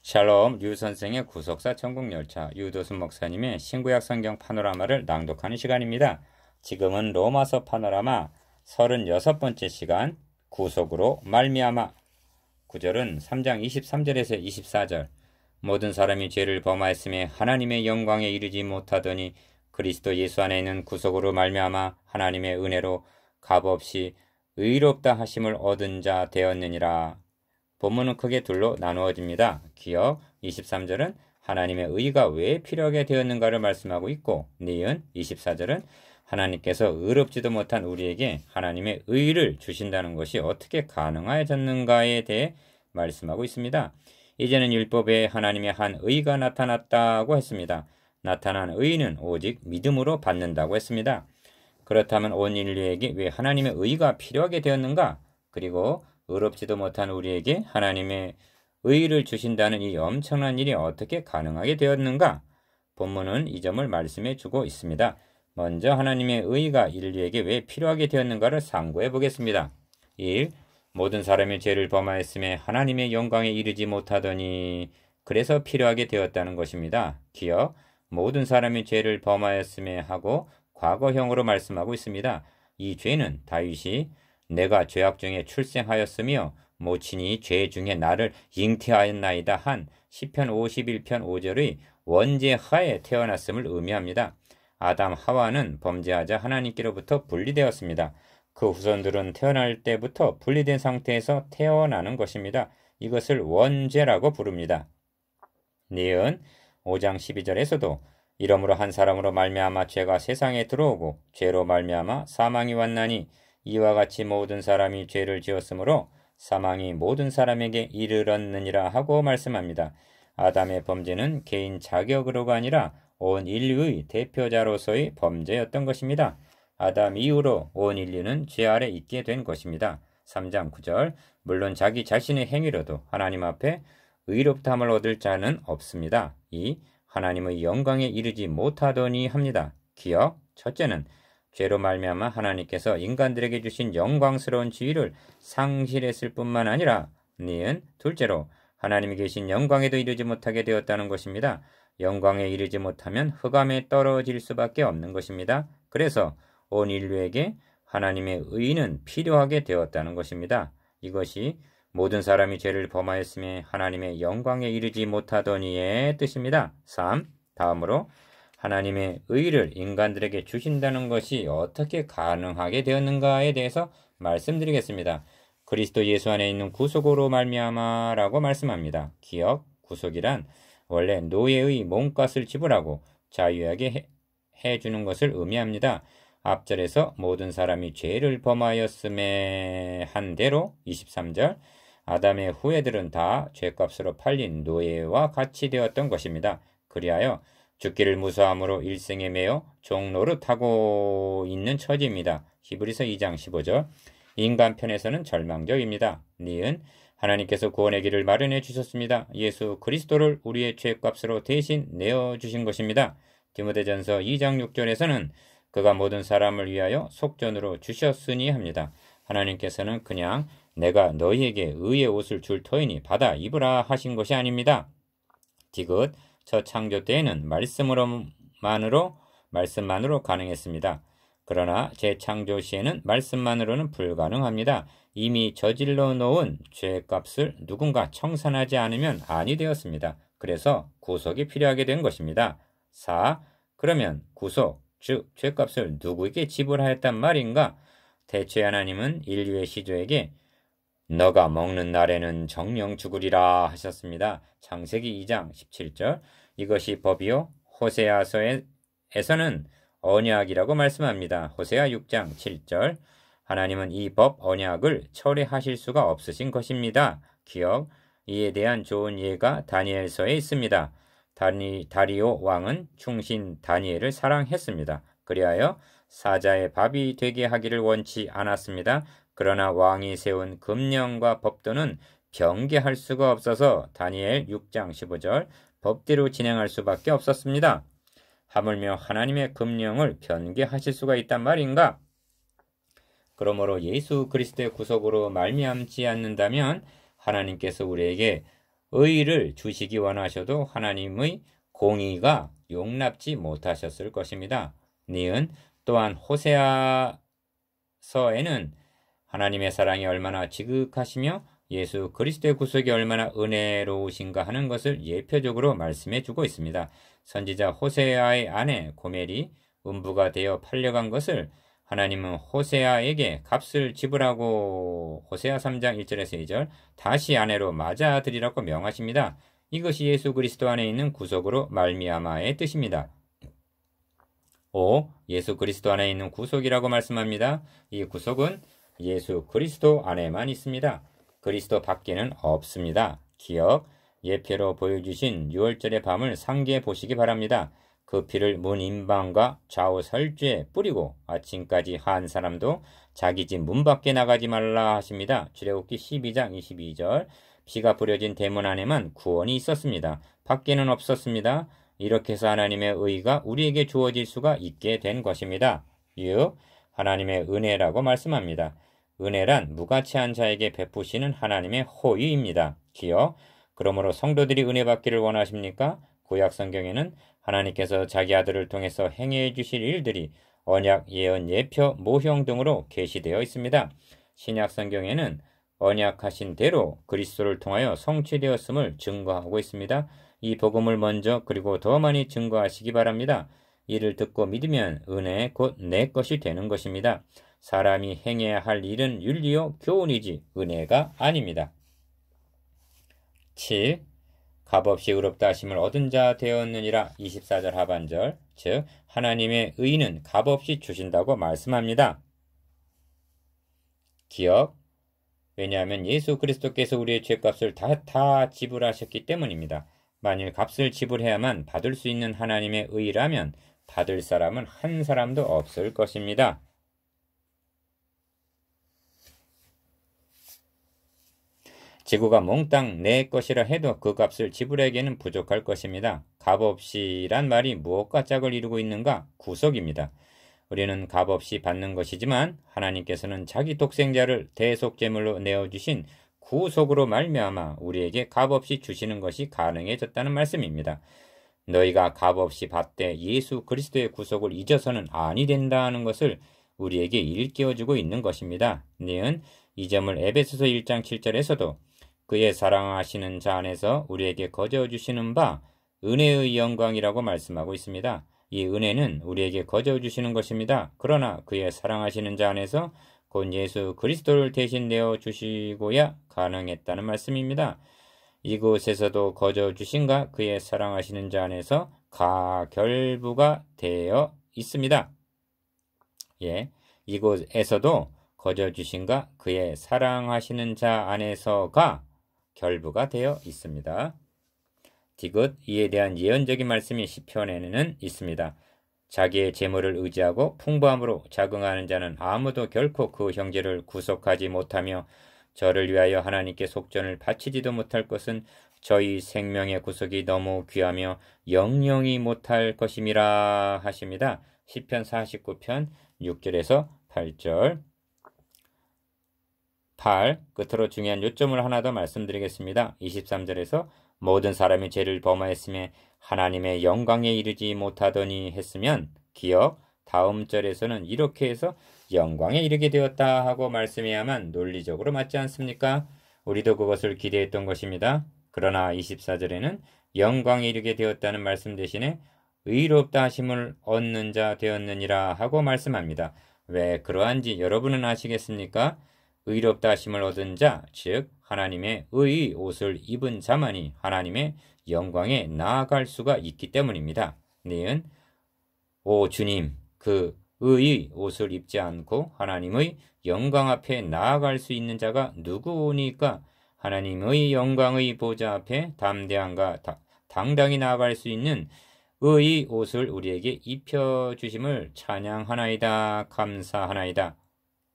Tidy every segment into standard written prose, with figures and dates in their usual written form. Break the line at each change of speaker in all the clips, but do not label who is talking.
샬롬 류 선생의 구속사 천국열차 유도순 목사님의 신구약 성경 파노라마를 낭독하는 시간입니다. 지금은 로마서 파노라마 36번째 시간 구속으로 말미암아. 구절은 3장 23절에서 24절. 모든 사람이 죄를 범하였음에 하나님의 영광에 이르지 못하더니 그리스도 예수 안에 있는 구속으로 말미암아 하나님의 은혜로 값없이 의롭다 하심을 얻은 자 되었느니라. 본문은 크게 둘로 나누어집니다. 기억 23절은 하나님의 의가 왜 필요하게 되었는가를 말씀하고 있고, 니은 24절은 하나님께서 의롭지도 못한 우리에게 하나님의 의를 주신다는 것이 어떻게 가능하였는가에 대해 말씀하고 있습니다. 이제는 율법에 하나님의 한 의가 나타났다고 했습니다. 나타난 의는 오직 믿음으로 받는다고 했습니다. 그렇다면 온 인류에게 왜 하나님의 의가 필요하게 되었는가? 그리고 의롭지도 못한 우리에게 하나님의 의를 주신다는 이 엄청난 일이 어떻게 가능하게 되었는가? 본문은 이 점을 말씀해 주고 있습니다. 먼저 하나님의 의가 인류에게 왜 필요하게 되었는가를 상고해 보겠습니다. 1. 모든 사람이 죄를 범하였음에 하나님의 영광에 이르지 못하더니 그래서 필요하게 되었다는 것입니다. 기억, 모든 사람이 죄를 범하였음에 하고 과거형으로 말씀하고 있습니다. 이 죄는 다윗이 내가 죄악 중에 출생하였으며 모친이 죄 중에 나를 잉태하였나이다 한 시편 51편 5절의 원죄하에 태어났음을 의미합니다. 아담 하와는 범죄하자 하나님께로부터 분리되었습니다. 그 후손들은 태어날 때부터 분리된 상태에서 태어나는 것입니다. 이것을 원죄라고 부릅니다. 니은 5장 12절에서도 이러므로 한 사람으로 말미암아 죄가 세상에 들어오고 죄로 말미암아 사망이 왔나니 이와 같이 모든 사람이 죄를 지었으므로 사망이 모든 사람에게 이르렀느니라 하고 말씀합니다. 아담의 범죄는 개인 자격으로가 아니라 온 인류의 대표자로서의 범죄였던 것입니다. 아담 이후로 온 인류는 죄 아래 있게 된 것입니다. 3장 9절 물론 자기 자신의 행위로도 하나님 앞에 의롭다함을 얻을 자는 없습니다. 이 하나님의 영광에 이르지 못하더니 합니다. 기억, 첫째는 죄로 말미암아 하나님께서 인간들에게 주신 영광스러운 지위를 상실했을 뿐만 아니라 니은 둘째로 하나님이 계신 영광에도 이르지 못하게 되었다는 것입니다. 영광에 이르지 못하면 흑암에 떨어질 수밖에 없는 것입니다. 그래서 온 인류에게 하나님의 의는 필요하게 되었다는 것입니다. 이것이 모든 사람이 죄를 범하였음에 하나님의 영광에 이르지 못하더니의 뜻입니다. 3. 다음으로 하나님의 의를 인간들에게 주신다는 것이 어떻게 가능하게 되었는가에 대해서 말씀드리겠습니다. 그리스도 예수 안에 있는 구속으로 말미암아라고 말씀합니다. 기억, 구속이란 원래 노예의 몸값을 지불하고 자유하게 해주는 것을 의미합니다. 앞절에서 모든 사람이 죄를 범하였음에 한 대로 23절 아담의 후예들은 다 죄값으로 팔린 노예와 같이 되었던 것입니다. 그리하여 죽기를 무서함으로 일생에 매여 종노릇하고 있는 처지입니다. 히브리서 2장 15절 인간 편에서는 절망적입니다. 니은 하나님께서 구원의 길을 마련해 주셨습니다. 예수 그리스도를 우리의 죄값으로 대신 내어주신 것입니다. 디모데전서 2장 6절에서는 그가 모든 사람을 위하여 속전으로 주셨으니 합니다. 하나님께서는 그냥 내가 너희에게 의의 옷을 줄 터이니 받아 입으라 하신 것이 아닙니다. 디귿 첫 창조 때에는 말씀만으로 가능했습니다. 그러나 재창조 시에는 말씀만으로는 불가능합니다. 이미 저질러 놓은 죄값을 누군가 청산하지 않으면 아니 되었습니다. 그래서 구속이 필요하게 된 것입니다. 4. 그러면 구속, 즉 죄값을 누구에게 지불하였단 말인가? 대체 하나님은 인류의 시조에게 너가 먹는 날에는 정령 죽으리라 하셨습니다. 창세기 2장 17절 이것이 법이요 호세아서에서는 언약이라고 말씀합니다. 호세아 6장 7절 하나님은 이 법 언약을 철회하실 수가 없으신 것입니다. 기억 이에 대한 좋은 예가 다니엘서에 있습니다. 다리오 왕은 충신 다니엘을 사랑했습니다. 그리하여 사자의 밥이 되게 하기를 원치 않았습니다. 그러나 왕이 세운 금령과 법도는 변개할 수가 없어서 다니엘 6장 15절 법대로 진행할 수밖에 없었습니다. 하물며 하나님의 금령을 변개하실 수가 있단 말인가? 그러므로 예수 그리스도의 구속으로 말미암지 않는다면 하나님께서 우리에게 의를 주시기 원하셔도 하나님의 공의가 용납지 못하셨을 것입니다. 니은 또한 호세아서에는 하나님의 사랑이 얼마나 지극하시며 예수 그리스도의 구속이 얼마나 은혜로우신가 하는 것을 예표적으로 말씀해 주고 있습니다. 선지자 호세아의 아내 고멜이 음부가 되어 팔려간 것을 하나님은 호세아에게 값을 지불하고 호세아 3장 1절에서 2절 다시 아내로 맞아들이라고 명하십니다. 이것이 예수 그리스도 안에 있는 구속으로 말미암아의 뜻입니다. 5. 예수 그리스도 안에 있는 구속이라고 말씀합니다. 이 구속은 예수 그리스도 안에만 있습니다. 그리스도 밖에는 없습니다. 기억, 예표로 보여주신 6월절의 밤을 상기해 보시기 바랍니다. 그 피를 문 인방과 좌우 설주에 뿌리고 아침까지 한 사람도 자기 집 문 밖에 나가지 말라 하십니다. 출애굽기 12장 22절. 피가 뿌려진 대문 안에만 구원이 있었습니다. 밖에는 없었습니다. 이렇게 해서 하나님의 의가 우리에게 주어질 수가 있게 된 것입니다. 6. 하나님의 은혜라고 말씀합니다. 은혜란 무가치한 자에게 베푸시는 하나님의 호의입니다. 기억. 그러므로 성도들이 은혜 받기를 원하십니까? 구약 성경에는 하나님께서 자기 아들을 통해서 행해 주실 일들이 언약, 예언, 예표, 모형 등으로 계시되어 있습니다. 신약 성경에는 언약하신 대로 그리스도를 통하여 성취되었음을 증거하고 있습니다. 이 복음을 먼저 그리고 더 많이 증거하시기 바랍니다. 이를 듣고 믿으면 은혜 곧 내 것이 되는 것입니다. 사람이 행해야 할 일은 윤리요 교훈이지 은혜가 아닙니다. 7. 값없이 의롭다 하심을 얻은 자 되었느니라 24절 하반절, 즉 하나님의 의는 값없이 주신다고 말씀합니다. 기억. 왜냐하면 예수 그리스도께서 우리의 죄값을 다 지불하셨기 때문입니다. 만일 값을 지불해야만 받을 수 있는 하나님의 의라면 받을 사람은 한 사람도 없을 것입니다. 지구가 몽땅 내 것이라 해도 그 값을 지불하기에는 부족할 것입니다. 값없이란 말이 무엇과 짝을 이루고 있는가? 구속입니다. 우리는 값없이 받는 것이지만 하나님께서는 자기 독생자를 대속제물로 내어주신 구속으로 말미암아 우리에게 값없이 주시는 것이 가능해졌다는 말씀입니다. 너희가 값없이 받되 예수 그리스도의 구속을 잊어서는 아니 된다는 것을 우리에게 일깨워주고 있는 것입니다. 니은 이 점을 에베소서 1장 7절에서도 그의 사랑하시는 자 안에서 우리에게 거저 주시는 바 은혜의 영광이라고 말씀하고 있습니다. 이 은혜는 우리에게 거저 주시는 것입니다. 그러나 그의 사랑하시는 자 안에서 곧 예수 그리스도를 대신 내어 주시고야 가능했다는 말씀입니다. 이곳에서도 거저 주신가 그의 사랑하시는 자 안에서 가결부가 되어 있습니다. 이곳에서도 거저 주신가 그의 사랑하시는 자 안에서가 결부가 되어 있습니다. 디귿 이에 대한 예언적인 말씀이 시편에는 있습니다. 자기의 재물을 의지하고 풍부함으로 자긍하는 자는 아무도 결코 그 형제를 구속하지 못하며 저를 위하여 하나님께 속전을 바치지도 못할 것은 저희 생명의 구속이 너무 귀하며 영영이 못할 것임이라 하십니다. 시편 49편 6절에서 8절. 8. 끝으로 중요한 요점을 하나 더 말씀드리겠습니다. 23절에서 모든 사람이 죄를 범하였으며 하나님의 영광에 이르지 못하더니 했으면 기억. 다음 절에서는 이렇게 해서 영광에 이르게 되었다 하고 말씀해야만 논리적으로 맞지 않습니까? 우리도 그것을 기대했던 것입니다. 그러나 24절에는 영광에 이르게 되었다는 말씀 대신에 의롭다 하심을 얻는 자 되었느니라 하고 말씀합니다. 왜 그러한지 여러분은 아시겠습니까? 의롭다 하심을 얻은 자, 즉 하나님의 의의 옷을 입은 자만이 하나님의 영광에 나아갈 수가 있기 때문입니다. 니은 오 주님, 그 의의 옷을 입지 않고 하나님의 영광 앞에 나아갈 수 있는 자가 누구니까? 하나님의 영광의 보좌 앞에 담대함과 당당히 나아갈 수 있는 의의 옷을 우리에게 입혀주심을 찬양하나이다. 감사하나이다.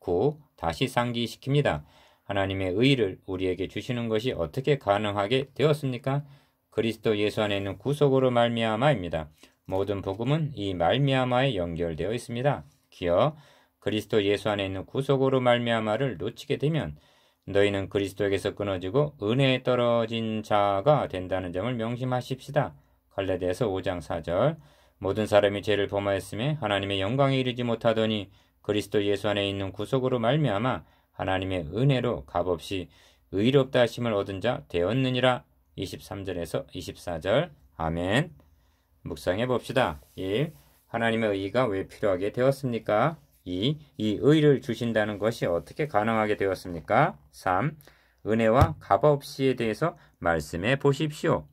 9. 다시 상기시킵니다. 하나님의 의를 우리에게 주시는 것이 어떻게 가능하게 되었습니까? 그리스도 예수 안에 있는 구속으로 말미암아입니다. 모든 복음은 이 말미암아에 연결되어 있습니다. 기억 그리스도 예수 안에 있는 구속으로 말미암아를 놓치게 되면 너희는 그리스도에게서 끊어지고 은혜에 떨어진 자가 된다는 점을 명심하십시다. 갈라디아서 5장 4절. 모든 사람이 죄를 범하였으며 하나님의 영광에 이르지 못하더니 그리스도 예수 안에 있는 구속으로 말미암아 하나님의 은혜로 값없이 의롭다 하심을 얻은 자 되었느니라. 23절에서 24절. 아멘. 묵상해 봅시다. 1. 하나님의 의가 왜 필요하게 되었습니까? 2. 이 의를 주신다는 것이 어떻게 가능하게 되었습니까? 3. 은혜와 값없이에 대해서 말씀해 보십시오.